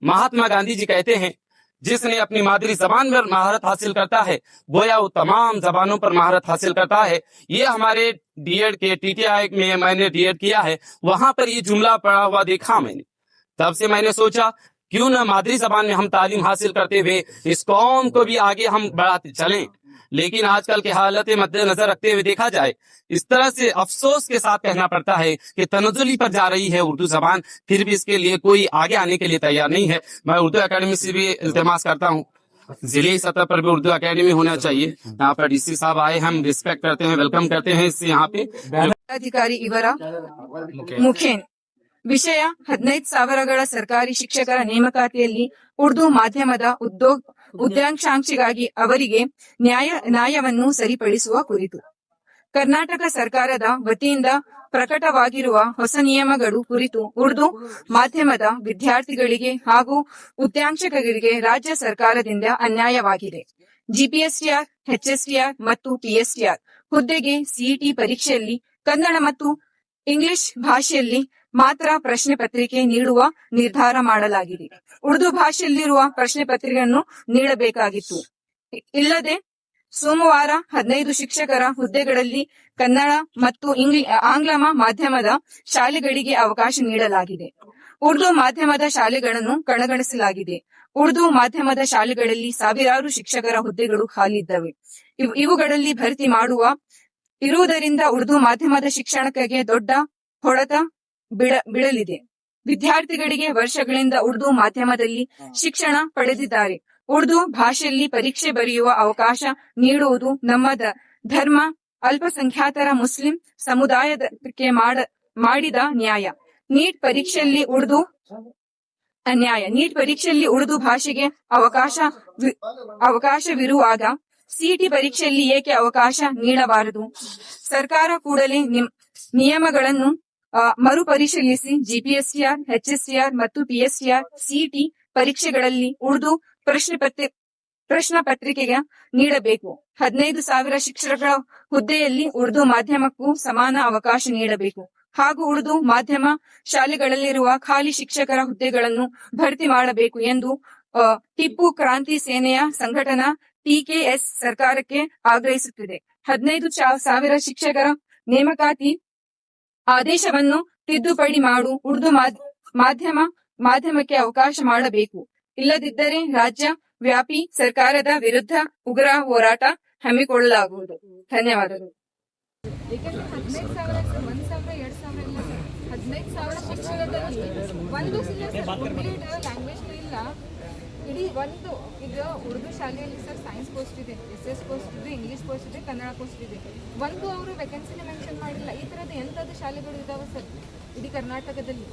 महात्मा गांधी जी कहते हैं जिसने अपनी मादरी जबान में महारत हासिल करता है गोया वो तमाम जबानों पर महारत हासिल करता है। ये हमारे डीएड के टीटीआई में मैंने डीएड किया है, वहां पर ये जुमला पढ़ा हुआ देखा मैंने। तब से मैंने सोचा क्यों न मादरी जबान में हम तालीम हासिल करते हुए इस कौम को भी आगे हम बढ़ाते चलें। लेकिन आजकल की हालत मद्देनजर रखते हुए देखा जाए, इस तरह से अफसोस के साथ कहना पड़ता है कि तनज़ुली पर जा रही है उर्दू जबान, फिर भी इसके लिए कोई आगे आने के लिए तैयार नहीं है। मैं उर्दू एकेडमी से भी इल्तिमास करता हूँ, जिले सतह पर भी उर्दू एकेडमी होना चाहिए। यहाँ पर डीसी साहब आए, हम रिस्पेक्ट करते हैं, वेलकम करते हैं इससे। यहाँ पे ಅಧಿಕಾರಿ ಇವರ ಮುಖೇನ್ ವಿಷಯ 15,000ಗಳ ಸರ್ಕಾರಿ ಶಿಕ್ಷಕರ ನೇಮಕಾತಿಯಲ್ಲಿ ಉರ್ದು ಮಾಧ್ಯಮದ ಉದ್ಯೋಗಾಂಕ್ಷಾಂಕ್ಷಿಗಾಗಿ ಅವರಿಗೆ ನ್ಯಾಯವನ್ನು ಸರಿಪಡಿಸುವ ಕುರಿತು ಕರ್ನಾಟಕ ಸರ್ಕಾರದ ವತಿಯಿಂದ ಪ್ರಕಟವಾಗಿರುವ ಹೊಸ ನಿಯಮಗಳು ಕುರಿತು ಉರ್ದು ಮಾಧ್ಯಮದ ವಿದ್ಯಾರ್ಥಿಗಳಿಗೆ ಹಾಗೂ ಉದ್ಯೋಗಾಂಕ್ಷಕರಿಗೆ ರಾಜ್ಯ ಸರ್ಕಾರದಿಂದ ಅನ್ಯಾಯವಾಗಿದೆ. ಜಿಪಿಎಸ್ಟಿಆರ್, ಎಚ್ಎಸ್ಟಿಆರ್ ಮತ್ತು ಪಿಎಸ್ಟಿಆರ್ ಹುದ್ದೆಗೆ ಸಿಇಟಿ ಪರೀಕ್ಷೆಯಲ್ಲಿ ಕನ್ನಡ ಮತ್ತು ಇಂಗ್ಲಿಷ್ ಭಾಷೆಯಲ್ಲಿ ಮಾತ್ರ ಪ್ರಶ್ನೆ ಪತ್ರಿಕೆ ನೀಡುವ ನಿರ್ಧಾರ ಮಾಡಲಾಗಿದೆ. ಉರ್ದು ಭಾಷೆಯಲ್ಲಿರುವ ಪ್ರಶ್ನೆ ಪತ್ರಿಕೆಯನ್ನು ನೀಡಬೇಕಾಗಿತ್ತು. ಇಲ್ಲದೆ ಸೋಮವಾರ 15 ಶಿಕ್ಷಕರ ಹುದ್ದೆಗಳಲ್ಲಿ ಕನ್ನಡ ಮತ್ತು ಆಂಗ್ಲ ಮಾಧ್ಯಮದ ಶಾಲೆಗಳಿಗೆ ಅವಕಾಶ ನೀಡಲಾಗಿದೆ. ಉರ್ದು ಮಾಧ್ಯಮದ ಶಾಲೆಗಳನ್ನು ಕಡೆಗಣಿಸಲಾಗಿದೆ. ಉರ್ದು ಮಾಧ್ಯಮದ ಶಾಲೆಗಳಲ್ಲಿ ಸಾವಿರಾರು ಶಿಕ್ಷಕರ ಹುದ್ದೆಗಳು ಖಾಲಿದ್ದವೆ. ಇವುಗಳಲ್ಲಿ ಭರ್ತಿ ಇರುವುದರಿಂದ ಉರ್ದು ಮಾಧ್ಯಮದ ಶಿಕ್ಷಣಕ್ಕೆ ದೊಡ್ಡ ಹೊಡೆತ ಬೀಳಲಿದೆ. ವಿದ್ಯಾರ್ಥಿಗಳಿಗೆ ವರ್ಷಗಳಿಂದ ಉರ್ದು ಮಾಧ್ಯಮದಲ್ಲಿ ಶಿಕ್ಷಣ ಪಡೆದಿದ್ದಾರೆ. ಉರ್ದು ಭಾಷೆಯಲ್ಲಿ ಪರೀಕ್ಷೆ ಬರೆಯುವ ಅವಕಾಶ ನೀಡುವುದು ನಮ್ಮ ಧರ್ಮ, ಅಲ್ಪಸಂಖ್ಯಾತರ ಮುಸ್ಲಿಂ ಸಮುದಾಯಕ್ಕೆ ಮಾಡಿದ ನ್ಯಾಯ. ನೀಟ್ ಪರೀಕ್ಷೆಯಲ್ಲಿ ಉರ್ದು ಭಾಷೆಗೆ ಅವಕಾಶವಿರುವಾಗ ಸಿಇಟಿ ಪರೀಕ್ಷೆಯಲ್ಲಿ ಏಕೆ ಅವಕಾಶ ನೀಡಬಾರದು? ಸರ್ಕಾರ ಕೂಡಲೇ ನಿಯಮಗಳನ್ನು ಮರುಪರಿಶೀಲಿಸಿ ಜಿಪಿಎಸ್ಟಿಆರ್, ಎಚ್ಎಸ್ಟಿಆರ್ ಮತ್ತು ಪಿಎಸ್ಟಿಆರ್ ಸಿಇಟಿ ಪರೀಕ್ಷೆಗಳಲ್ಲಿ ಉರ್ದು ಪ್ರಶ್ನೆ ಪತ್ರಿಕೆಗೆ ನೀಡಬೇಕು. 15,000 ಶಿಕ್ಷಕರ ಹುದ್ದೆಯಲ್ಲಿ ಉರ್ದು ಮಾಧ್ಯಮಕ್ಕೂ ಸಮಾನ ಅವಕಾಶ ನೀಡಬೇಕು ಹಾಗೂ ಉರ್ದು ಮಾಧ್ಯಮ ಶಾಲೆಗಳಲ್ಲಿರುವ ಖಾಲಿ ಶಿಕ್ಷಕರ ಹುದ್ದೆಗಳನ್ನು ಭರ್ತಿ ಮಾಡಬೇಕು ಎಂದು ಟಿಪ್ಪು ಕ್ರಾಂತಿ ಸೇನೆಯ ಸಂಘಟನಾ ಟಿಕೆಎಸ್ ಸರ್ಕಾರಕ್ಕೆ ಆಗ್ರಹಿಸುತ್ತಿದೆ. 15,000 ಶಿಕ್ಷಕರ ನೇಮಕಾತಿ ಆದೇಶವನ್ನು ತಿದ್ದುಪಡಿ ಮಾಡು ಉರ್ದು ಮಾಧ್ಯಮಕ್ಕೆ ಅವಕಾಶ ಮಾಡಬೇಕು. ಇಲ್ಲದಿದ್ದರೆ ರಾಜ್ಯ ವ್ಯಾಪಿ ಸರ್ಕಾರದ ವಿರುದ್ಧ ಉಗ್ರ ಹೋರಾಟ ಹಮ್ಮಿಕೊಳ್ಳಲಾಗುವುದು. ಧನ್ಯವಾದಗಳು. 15,000 ಶಿಕ್ಷಕರಲ್ಲಿ ಒಂದು ಲ್ಯಾಂಗ್ವೇಜ್ ಇಲ್ಲ. ಇಡೀ ಒಂದು ಈಗ ಉರ್ದು ಶಾಲೆಯಲ್ಲಿ ಸರ್ ಸೈನ್ಸ್ ಪೋಸ್ಟ್ ಇದೆ, SS ಪೋಸ್ಟ್ ಇದೆ, ಇಂಗ್ಲಿಷ್ ಪೋಸ್ಟ್ ಇದೆ, ಕನ್ನಡ ಪೋಸ್ಟ್ ಇದೆ. ಒಂದು ಅವರು ವೇಕೆನ್ಸಿನ ಮೆನ್ಷನ್ ಮಾಡಿಲ್ಲ. ಈ ಥರದ ಎಂಥದ್ದು ಶಾಲೆಗಳು ಇದಾವೆ ಸರ್ ಇಡೀ ಕರ್ನಾಟಕದಲ್ಲಿ?